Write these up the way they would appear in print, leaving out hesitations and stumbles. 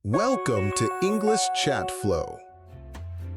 Welcome to English Chat Flow.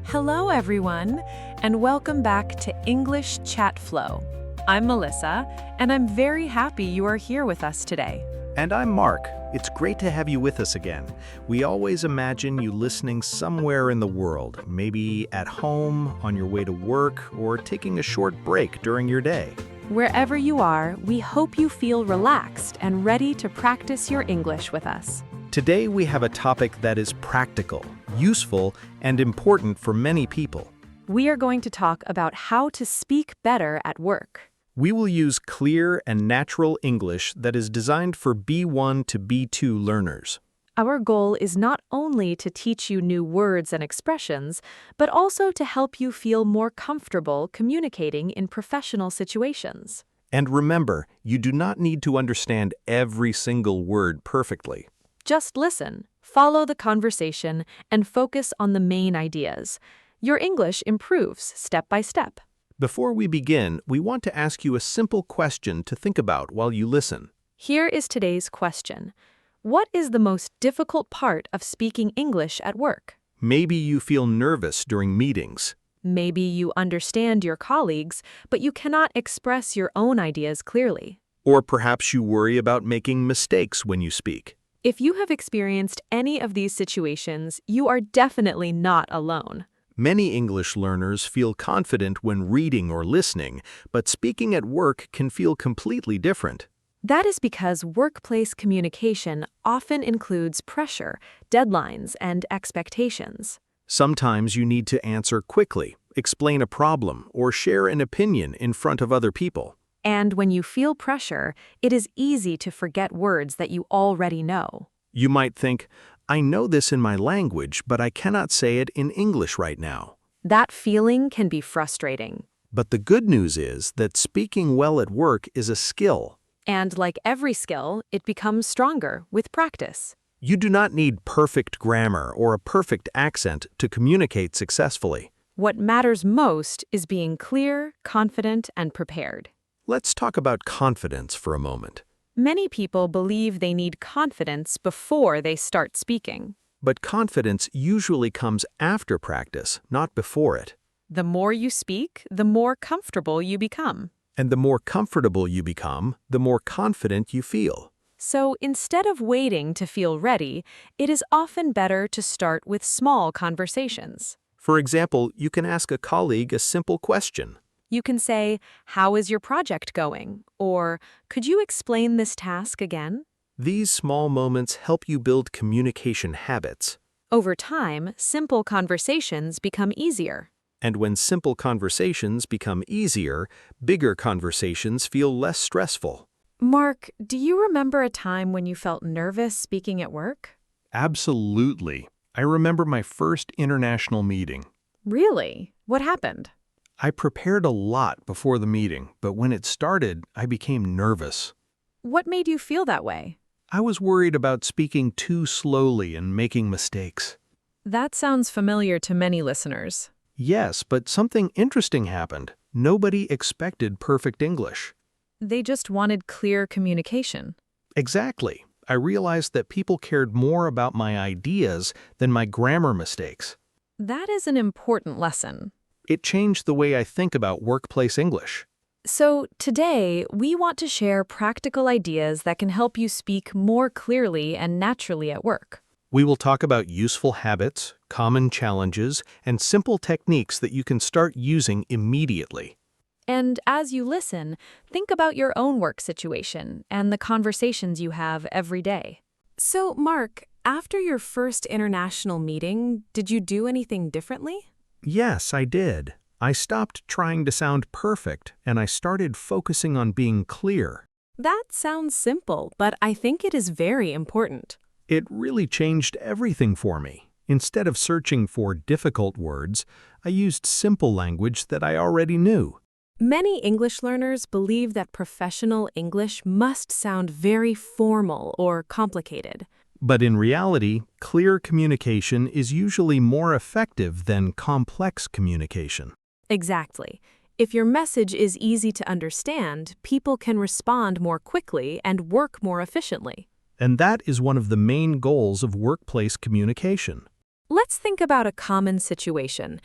Hello, everyone, and welcome back to English Chat Flow. I'm Melissa, and I'm very happy you are here with us today. And I'm Mark. It's great to have you with us again. We always imagine you listening somewhere in the world, maybe at home, on your way to work, or taking a short break during your day. Wherever you are, we hope you feel relaxed and ready to practice your English with us. Today we have a topic that is practical, useful, and important for many people. We are going to talk about how to speak better at work. We will use clear and natural English that is designed for B1 to B2 learners. Our goal is not only to teach you new words and expressions, but also to help you feel more comfortable communicating in professional situations. And remember, you do not need to understand every single word perfectly. Just listen, follow the conversation, and focus on the main ideas. Your English improves step by step. Before we begin, we want to ask you a simple question to think about while you listen. Here is today's question. What is the most difficult part of speaking English at work? Maybe you feel nervous during meetings. Maybe you understand your colleagues, but you cannot express your own ideas clearly. Or perhaps you worry about making mistakes when you speak. If you have experienced any of these situations, you are definitely not alone. Many English learners feel confident when reading or listening, but speaking at work can feel completely different. That is because workplace communication often includes pressure, deadlines, and expectations. Sometimes you need to answer quickly, explain a problem, or share an opinion in front of other people. And when you feel pressure, it is easy to forget words that you already know. You might think, I know this in my language, but I cannot say it in English right now. That feeling can be frustrating. But the good news is that speaking well at work is a skill. And like every skill, it becomes stronger with practice. You do not need perfect grammar or a perfect accent to communicate successfully. What matters most is being clear, confident, and prepared. Let's talk about confidence for a moment. Many people believe they need confidence before they start speaking. But confidence usually comes after practice, not before it. The more you speak, the more comfortable you become. And the more comfortable you become, the more confident you feel. So instead of waiting to feel ready, it is often better to start with small conversations. For example, you can ask a colleague a simple question. You can say, "How is your project going?" Or, "Could you explain this task again?" These small moments help you build communication habits. Over time, simple conversations become easier. And when simple conversations become easier, bigger conversations feel less stressful. Mark, do you remember a time when you felt nervous speaking at work? Absolutely. I remember my first international meeting. Really? What happened? I prepared a lot before the meeting, but when it started, I became nervous. What made you feel that way? I was worried about speaking too slowly and making mistakes. That sounds familiar to many listeners. Yes, but something interesting happened. Nobody expected perfect English. They just wanted clear communication. Exactly. I realized that people cared more about my ideas than my grammar mistakes. That is an important lesson. It changed the way I think about workplace English. So today, we want to share practical ideas that can help you speak more clearly and naturally at work. We will talk about useful habits, common challenges, and simple techniques that you can start using immediately. And as you listen, think about your own work situation and the conversations you have every day. So, Mark, after your first international meeting, did you do anything differently? Yes, I did. I stopped trying to sound perfect, and I started focusing on being clear. That sounds simple, but I think it is very important. It really changed everything for me. Instead of searching for difficult words, I used simple language that I already knew. Many English learners believe that professional English must sound very formal or complicated. But in reality, clear communication is usually more effective than complex communication. Exactly. If your message is easy to understand, people can respond more quickly and work more efficiently. And that is one of the main goals of workplace communication. Let's think about a common situation.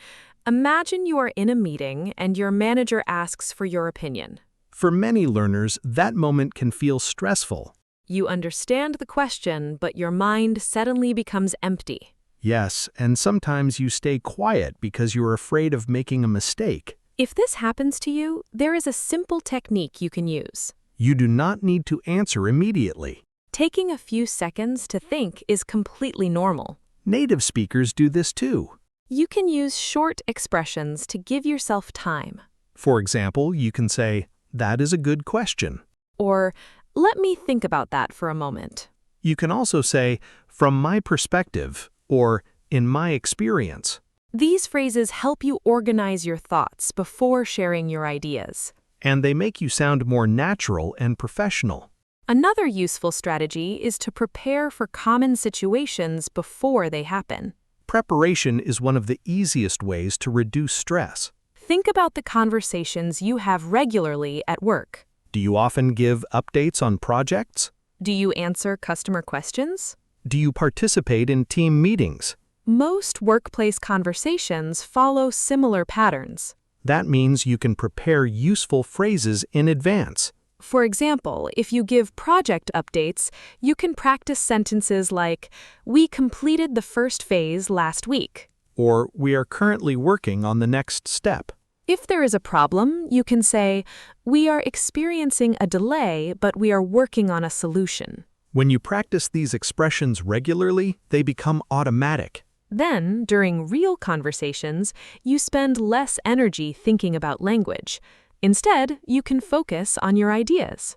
Imagine you are in a meeting and your manager asks for your opinion. For many learners, that moment can feel stressful. You understand the question, but your mind suddenly becomes empty. Yes, and sometimes you stay quiet because you're afraid of making a mistake. If this happens to you, there is a simple technique you can use. You do not need to answer immediately. Taking a few seconds to think is completely normal. Native speakers do this too. You can use short expressions to give yourself time. For example, you can say, "That is a good question." Or, "Let me think about that for a moment." You can also say, "From my perspective," or "In my experience." These phrases help you organize your thoughts before sharing your ideas. And they make you sound more natural and professional. Another useful strategy is to prepare for common situations before they happen. Preparation is one of the easiest ways to reduce stress. Think about the conversations you have regularly at work. Do you often give updates on projects? Do you answer customer questions? Do you participate in team meetings? Most workplace conversations follow similar patterns. That means you can prepare useful phrases in advance. For example, if you give project updates, you can practice sentences like, "We completed the first phase last week." Or, "We are currently working on the next step." If there is a problem, you can say, "We are experiencing a delay, but we are working on a solution." When you practice these expressions regularly, they become automatic. Then, during real conversations, you spend less energy thinking about language. Instead, you can focus on your ideas.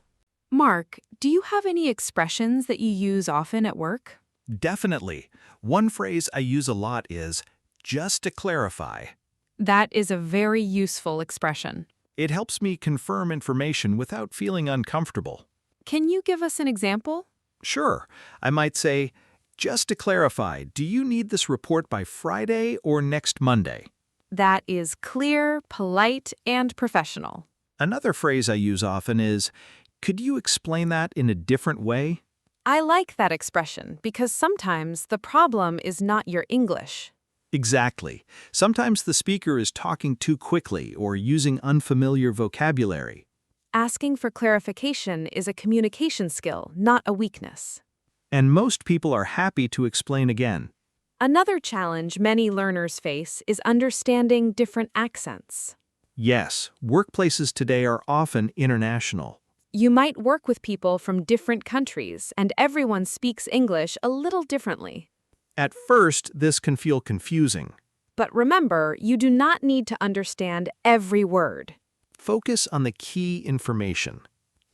Mark, do you have any expressions that you use often at work? Definitely. One phrase I use a lot is, "just to clarify." That is a very useful expression. It helps me confirm information without feeling uncomfortable. Can you give us an example? Sure, I might say, "Just to clarify, do you need this report by Friday or next Monday?" That is clear, polite, and professional. Another phrase I use often is, "Could you explain that in a different way?" I like that expression because sometimes the problem is not your English. Exactly. Sometimes the speaker is talking too quickly or using unfamiliar vocabulary. Asking for clarification is a communication skill, not a weakness. And most people are happy to explain again. Another challenge many learners face is understanding different accents. Yes, workplaces today are often international. You might work with people from different countries, and everyone speaks English a little differently. At first, this can feel confusing. But remember, you do not need to understand every word. Focus on the key information.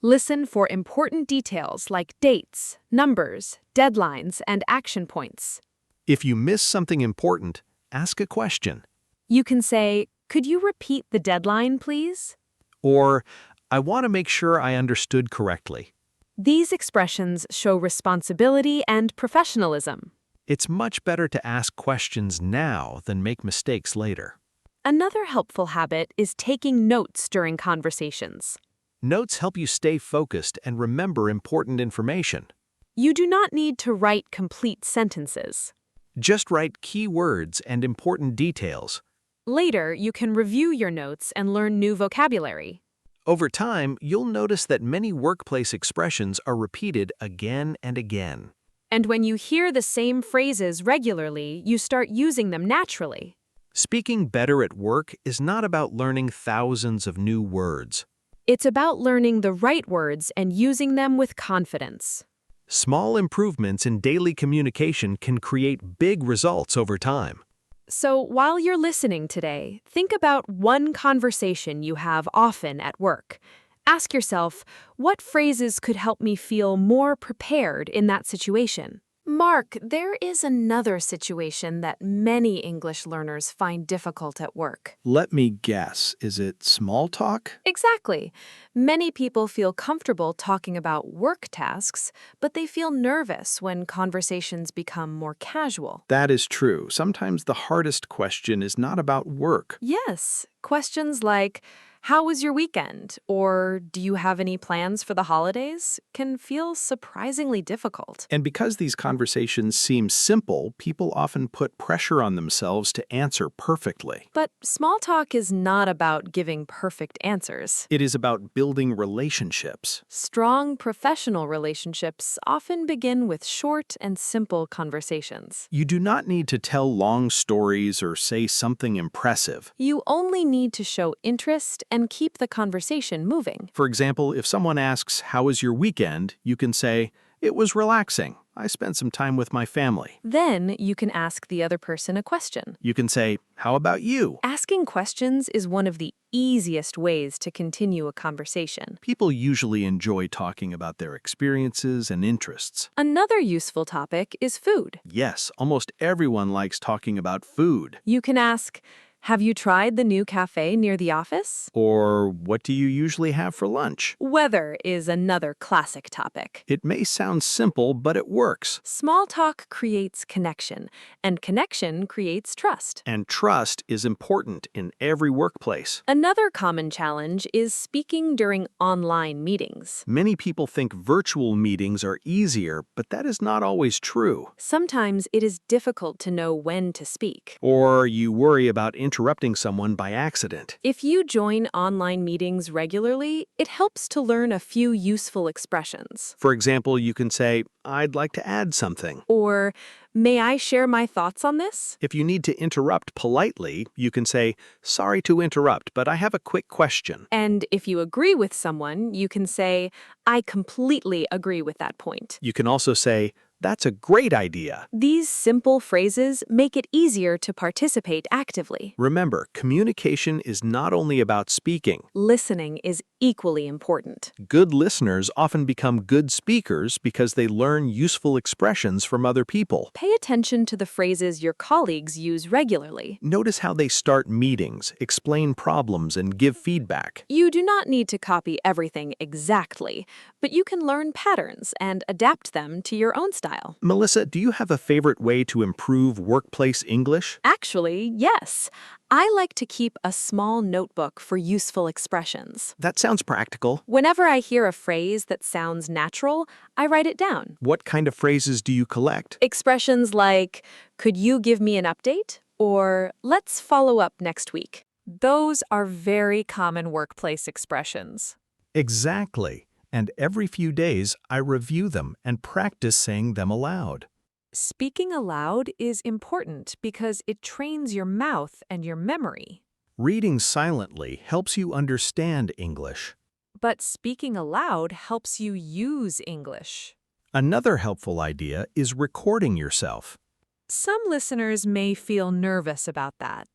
Listen for important details like dates, numbers, deadlines, and action points. If you miss something important, ask a question. You can say, "Could you repeat the deadline, please?" Or, "I want to make sure I understood correctly." These expressions show responsibility and professionalism. It's much better to ask questions now than make mistakes later. Another helpful habit is taking notes during conversations. Notes help you stay focused and remember important information. You do not need to write complete sentences. Just write key words and important details. Later, you can review your notes and learn new vocabulary. Over time, you'll notice that many workplace expressions are repeated again and again. And when you hear the same phrases regularly, you start using them naturally. Speaking better at work is not about learning thousands of new words. It's about learning the right words and using them with confidence. Small improvements in daily communication can create big results over time. So while you're listening today, think about one conversation you have often at work. Ask yourself, what phrases could help me feel more prepared in that situation? Mark, there is another situation that many English learners find difficult at work. Let me guess, is it small talk? Exactly. Many people feel comfortable talking about work tasks, but they feel nervous when conversations become more casual. That is true. Sometimes the hardest question is not about work. Yes, questions like, "How was your weekend?" or "Do you have any plans for the holidays?" can feel surprisingly difficult. And because these conversations seem simple, people often put pressure on themselves to answer perfectly. But small talk is not about giving perfect answers. It is about building relationships. Strong professional relationships often begin with short and simple conversations. You do not need to tell long stories or say something impressive. You only need to show interest and keep the conversation moving. For example, if someone asks, "How was your weekend?" you can say, "It was relaxing. I spent some time with my family." Then you can ask the other person a question. You can say, "How about you?" Asking questions is one of the easiest ways to continue a conversation. People usually enjoy talking about their experiences and interests. Another useful topic is food. Yes, almost everyone likes talking about food. You can ask, "Have you tried the new cafe near the office?" Or, "What do you usually have for lunch?" Weather is another classic topic. It may sound simple, but it works. Small talk creates connection, and connection creates trust. And trust is important in every workplace. Another common challenge is speaking during online meetings. Many people think virtual meetings are easier, but that is not always true. Sometimes it is difficult to know when to speak. Or you worry about interrupting someone by accident. If you join online meetings regularly, it helps to learn a few useful expressions. For example, you can say, "I'd like to add something." Or, "May I share my thoughts on this?" If you need to interrupt politely, you can say, "Sorry to interrupt, but I have a quick question." And if you agree with someone, you can say, "I completely agree with that point." You can also say, "That's a great idea." These simple phrases make it easier to participate actively. Remember, communication is not only about speaking. Listening is equally important. Good listeners often become good speakers because they learn useful expressions from other people. Pay attention to the phrases your colleagues use regularly. Notice how they start meetings, explain problems, and give feedback. You do not need to copy everything exactly, but you can learn patterns and adapt them to your own style. Melissa, do you have a favorite way to improve workplace English? Actually, yes. I like to keep a small notebook for useful expressions. That sounds practical. Whenever I hear a phrase that sounds natural, I write it down. What kind of phrases do you collect? Expressions like, "Could you give me an update?" or "Let's follow up next week." Those are very common workplace expressions. Exactly. And every few days, I review them and practice saying them aloud. Speaking aloud is important because it trains your mouth and your memory. Reading silently helps you understand English. But speaking aloud helps you use English. Another helpful idea is recording yourself. Some listeners may feel nervous about that.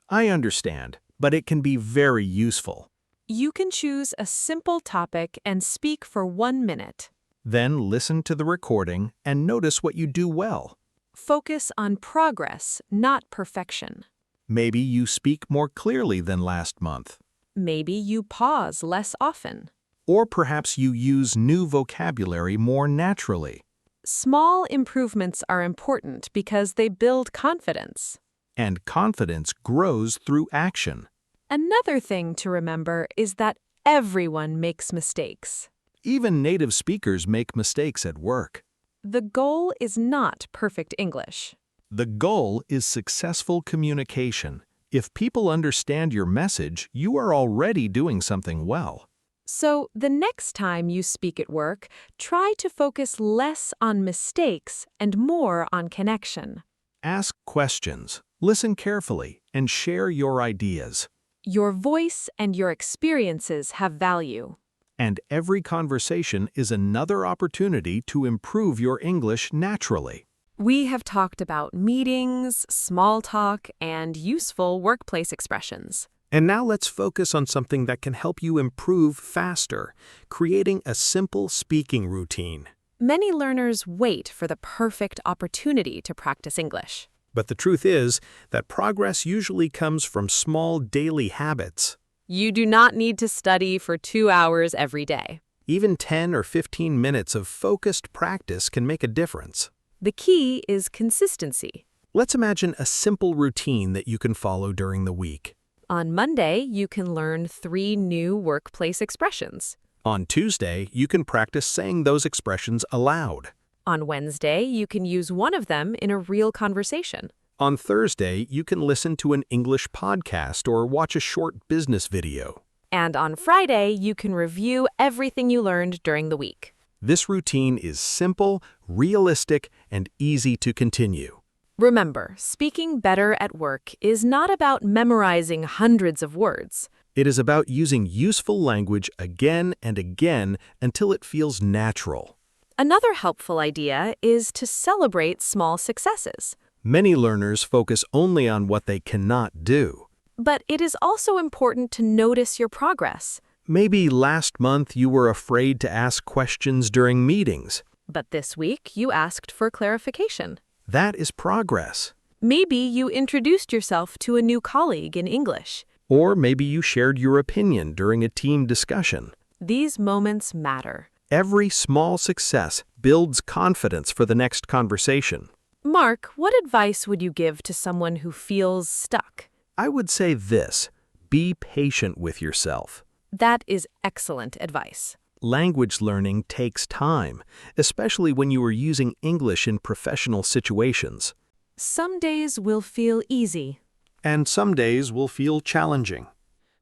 I understand, but it can be very useful. You can choose a simple topic and speak for 1 minute. Then listen to the recording and notice what you do well. Focus on progress, not perfection. Maybe you speak more clearly than last month. Maybe you pause less often. Or perhaps you use new vocabulary more naturally. Small improvements are important because they build confidence. And confidence grows through action. Another thing to remember is that everyone makes mistakes. Even native speakers make mistakes at work. The goal is not perfect English. The goal is successful communication. If people understand your message, you are already doing something well. So, the next time you speak at work, try to focus less on mistakes and more on connection. Ask questions, listen carefully, and share your ideas. Your voice and your experiences have value. And every conversation is another opportunity to improve your English naturally. We have talked about meetings, small talk, and useful workplace expressions. And now let's focus on something that can help you improve faster, creating a simple speaking routine. Many learners wait for the perfect opportunity to practice English. But the truth is that progress usually comes from small daily habits. You do not need to study for 2 hours every day. Even 10 or 15 minutes of focused practice can make a difference. The key is consistency. Let's imagine a simple routine that you can follow during the week. On Monday, you can learn 3 new workplace expressions. On Tuesday, you can practice saying those expressions aloud. On Wednesday, you can use one of them in a real conversation. On Thursday, you can listen to an English podcast or watch a short business video. And on Friday, you can review everything you learned during the week. This routine is simple, realistic, and easy to continue. Remember, speaking better at work is not about memorizing hundreds of words. It is about using useful language again and again until it feels natural. Another helpful idea is to celebrate small successes. Many learners focus only on what they cannot do. But it is also important to notice your progress. Maybe last month you were afraid to ask questions during meetings. But this week, you asked for clarification. That is progress. Maybe you introduced yourself to a new colleague in English. Or maybe you shared your opinion during a team discussion. These moments matter. Every small success builds confidence for the next conversation. Mark, what advice would you give to someone who feels stuck? I would say this: be patient with yourself. That is excellent advice. Language learning takes time, especially when you are using English in professional situations. Some days will feel easy. And some days will feel challenging.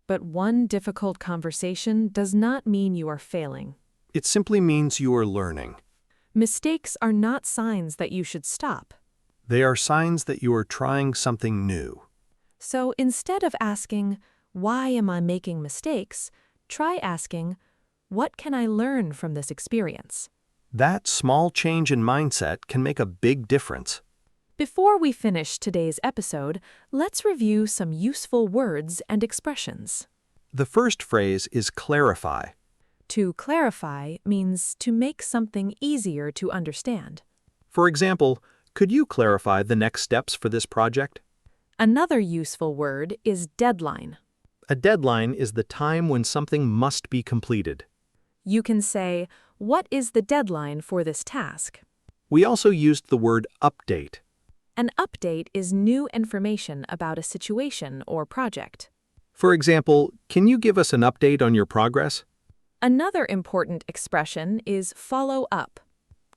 But one difficult conversation does not mean you are failing. It simply means you are learning. Mistakes are not signs that you should stop. They are signs that you are trying something new. So instead of asking, "Why am I making mistakes?" try asking, "What can I learn from this experience?" That small change in mindset can make a big difference. Before we finish today's episode, let's review some useful words and expressions. The first phrase is clarify. To clarify means to make something easier to understand. For example, could you clarify the next steps for this project? Another useful word is deadline. A deadline is the time when something must be completed. You can say, "What is the deadline for this task?" We also used the word update. An update is new information about a situation or project. For example, can you give us an update on your progress? Another important expression is follow up.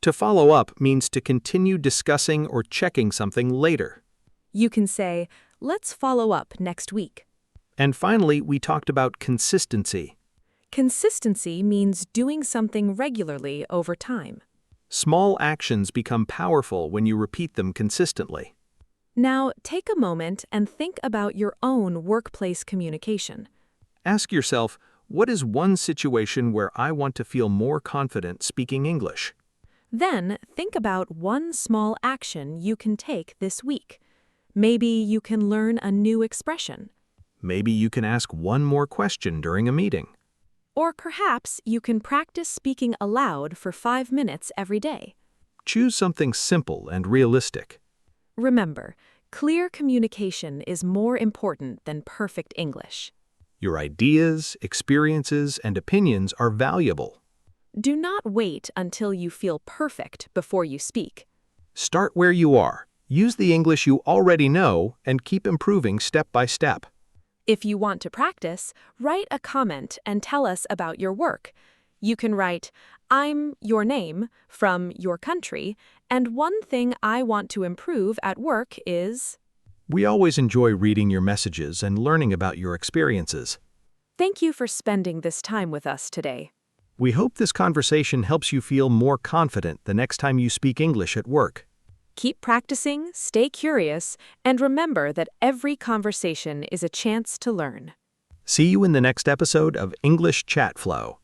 To follow up means to continue discussing or checking something later. You can say, "Let's follow up next week." And finally, we talked about consistency. Consistency means doing something regularly over time. Small actions become powerful when you repeat them consistently. Now, take a moment and think about your own workplace communication. Ask yourself, what is one situation where I want to feel more confident speaking English? Then, think about one small action you can take this week. Maybe you can learn a new expression. Maybe you can ask one more question during a meeting. Or perhaps you can practice speaking aloud for 5 minutes every day. Choose something simple and realistic. Remember, clear communication is more important than perfect English. Your ideas, experiences, and opinions are valuable. Do not wait until you feel perfect before you speak. Start where you are. Use the English you already know and keep improving step by step. If you want to practice, write a comment and tell us about your work. You can write, "I'm your name from your country, and one thing I want to improve at work is..." We always enjoy reading your messages and learning about your experiences. Thank you for spending this time with us today. We hope this conversation helps you feel more confident the next time you speak English at work. Keep practicing, stay curious, and remember that every conversation is a chance to learn. See you in the next episode of English Chat Flow.